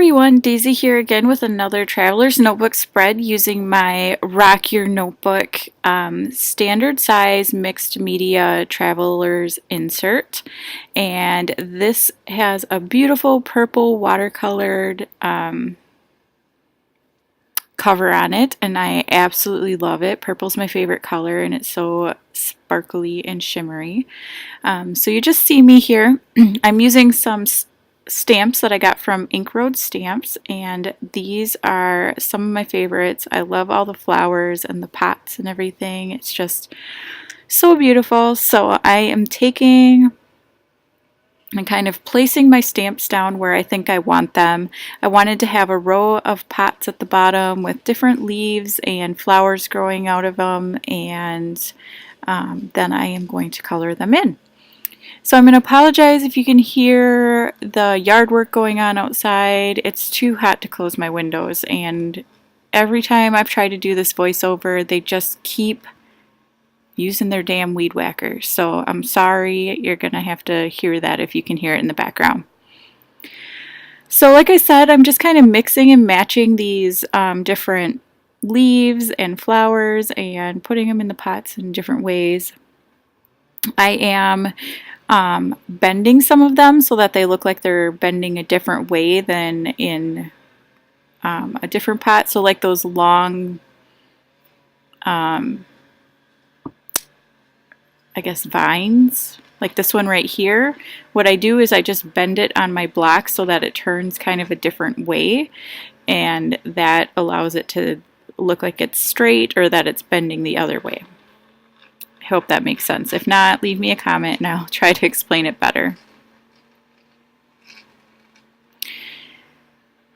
everyone, Daisy here again with another Traveler's Notebook spread using my Rock Your Notebook standard size mixed media Traveler's insert. And this has a beautiful purple watercolored cover on it, and I absolutely love it. Purple's my favorite color, and it's so sparkly and shimmery. So you just see me here. I'm using some stamps that I got from Ink Road Stamps, and these are some of my favorites. I love all the flowers and the pots and everything. It's just so beautiful. So I am taking and kind of placing my stamps down where I think I want them. I wanted to have a row of pots at the bottom with different leaves and flowers growing out of them, and then I am going to color them in. So I'm going to apologize if you can hear the yard work going on outside. It's too hot to close my windows, and every time I've tried to do this voiceover, they just keep using their damn weed whacker. So I'm sorry, you're gonna have to hear that if you can hear it in the background. So like I said, I'm just kind of mixing and matching these different leaves and flowers and putting them in the pots in different ways. I am bending some of them so that they look like they're bending a different way than in a different pot. So like those long I guess vines, like this one right here, what I do is I just bend it on my block so that it turns kind of a different way, and that allows it to look like it's straight or that it's bending the other way. I hope that makes sense. If not, leave me a comment and I'll try to explain it better.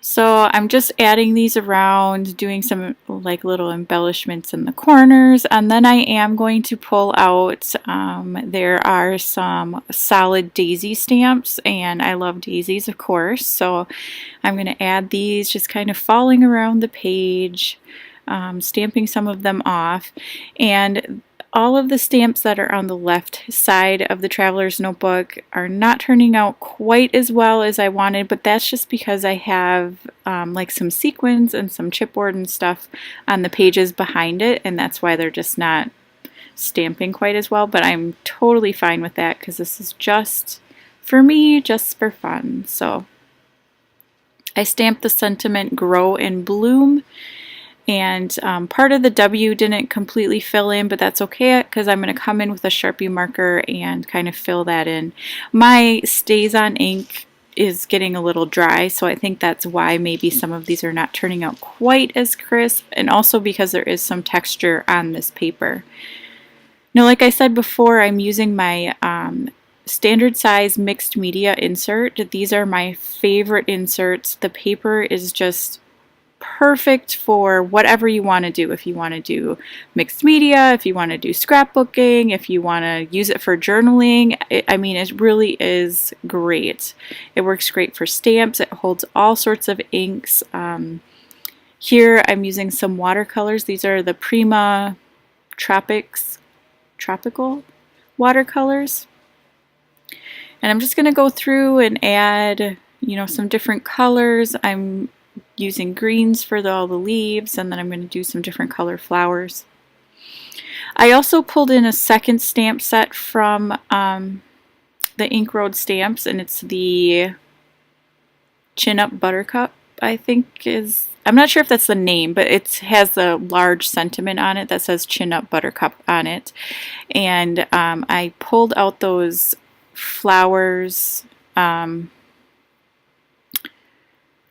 So I'm just adding these around, doing some like little embellishments in the corners, and then I am going to pull out, there are some solid daisy stamps, and I love daisies of course, so I'm going to add these just kind of falling around the page, stamping some of them off. And all of the stamps that are on the left side of the Traveler's Notebook are not turning out quite as well as I wanted, but that's just because I have like some sequins and some chipboard and stuff on the pages behind it, and that's why they're just not stamping quite as well. But I'm totally fine with that because this is just for me, just for fun. So I stamped the sentiment "Grow and Bloom," and part of the W didn't completely fill in, but that's okay because I'm going to come in with a Sharpie marker and kind of fill that in. My StazOn ink is getting a little dry, so I think that's why maybe some of these are not turning out quite as crisp, and also because there is some texture on this paper. Now, like I said before, I'm using my standard size mixed media insert. These are my favorite inserts. The paper is just perfect for whatever you want to do. If you want to do mixed media, if you want to do scrapbooking, if you want to use it for journaling, I mean, it really is great. It works great for stamps. It holds all sorts of inks. Here I'm using some watercolors. These are the Prima Tropical watercolors. And I'm just going to go through and add, some different colors. I'm using greens for all the leaves, and then I'm going to do some different color flowers. I also pulled in a second stamp set from the Ink Road Stamps, and it's the Chin Up Buttercup, I think is, I'm not sure if that's the name, but it has a large sentiment on it that says Chin Up Buttercup on it. And I pulled out those flowers,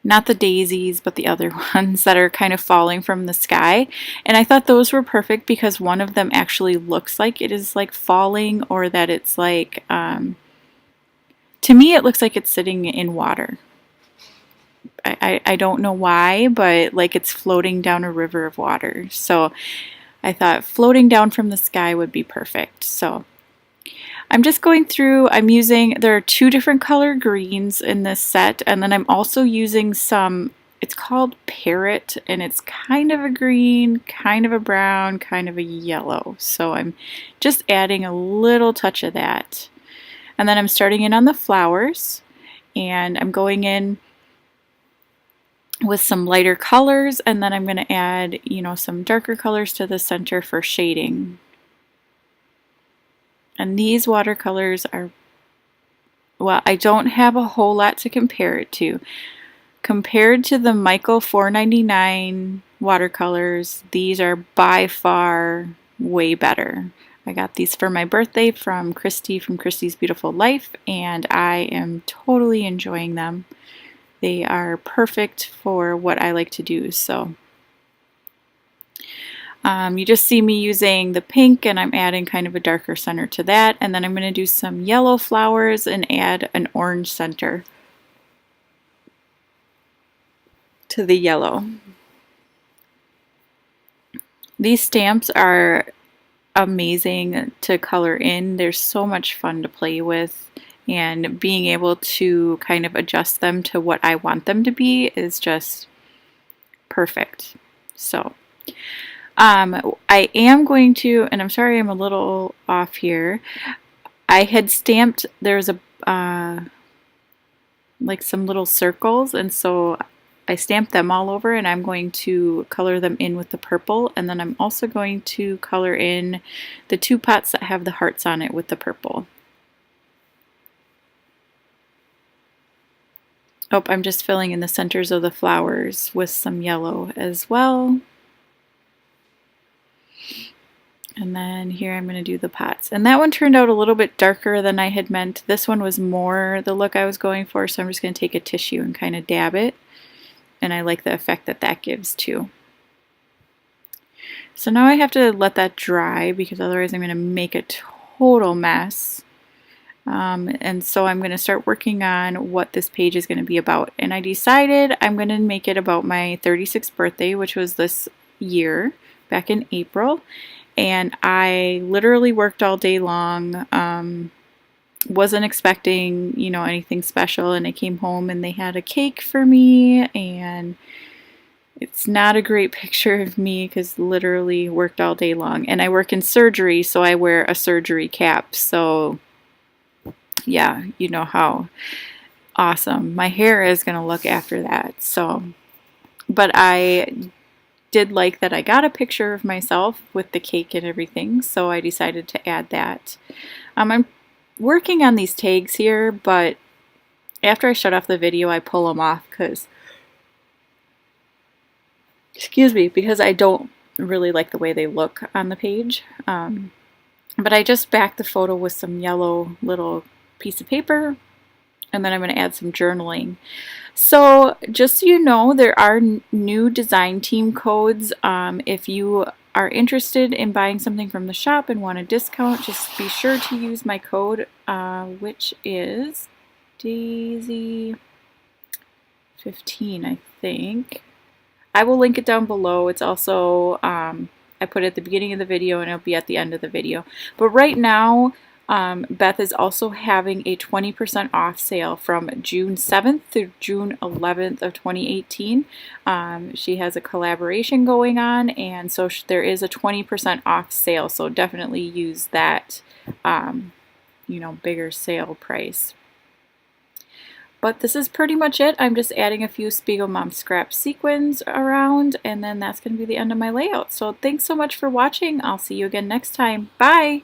not the daisies, but the other ones that are kind of falling from the sky. And I thought those were perfect because one of them actually looks like it is like falling, or that it's like, to me it looks like it's sitting in water. I don't know why, but like it's floating down a river of water. So I thought floating down from the sky would be perfect. So I'm just going through, there are two different color greens in this set, and then I'm also using some, it's called Parrot, and it's kind of a green, kind of a brown, kind of a yellow. So I'm just adding a little touch of that. And then I'm starting in on the flowers, and I'm going in with some lighter colors, and then I'm going to add, some darker colors to the center for shading. And these watercolors are, well, I don't have a whole lot to compare it to. Compared to the Michael 4.99 watercolors, these are by far way better. I got these for my birthday from Christy from Christy's Beautiful Life, and I am totally enjoying them. They are perfect for what I like to do. So you just see me using the pink, and I'm adding kind of a darker center to that, and then I'm going to do some yellow flowers and add an orange center to the yellow. These stamps are amazing to color in. They're so much fun to play with, and being able to kind of adjust them to what I want them to be is just perfect. So I am going to, and I'm sorry I'm a little off here, I had stamped, there's a like some little circles, and so I stamped them all over, and I'm going to color them in with the purple, and then I'm also going to color in the two pots that have the hearts on it with the purple. Oh, I'm just filling in the centers of the flowers with some yellow as well. And then here I'm going to do the pots. And that one turned out a little bit darker than I had meant. This one was more the look I was going for, so I'm just going to take a tissue and kind of dab it. And I like the effect that that gives too. So now I have to let that dry because otherwise I'm going to make a total mess. And so I'm going to start working on what this page is going to be about. And I decided I'm going to make it about my 36th birthday, which was this year, back in April. And I literally worked all day long, wasn't expecting, anything special, and I came home and they had a cake for me, and it's not a great picture of me because literally worked all day long. And I work in surgery, so I wear a surgery cap, so yeah, you know how awesome my hair is going to look after that. So, but I did like that I got a picture of myself with the cake and everything, so I decided to add that. I'm working on these tags here, but after I shut off the video, I pull them off because, because I don't really like the way they look on the page. But I just backed the photo with some yellow little piece of paper, and then I'm going to add some journaling. So just so you know, there are new design team codes. If you are interested in buying something from the shop and want a discount, just be sure to use my code, which is Daisy15, I think. I will link it down below. It's also, I put it at the beginning of the video, and it'll be at the end of the video. But right now, Beth is also having a 20% off sale from June 7th through June 11th of 2018. She has a collaboration going on, and so there is a 20% off sale, so definitely use that, bigger sale price. But this is pretty much it. I'm just adding a few Spiegel Mom Scrap sequins around, and then that's going to be the end of my layout. So thanks so much for watching. I'll see you again next time. Bye!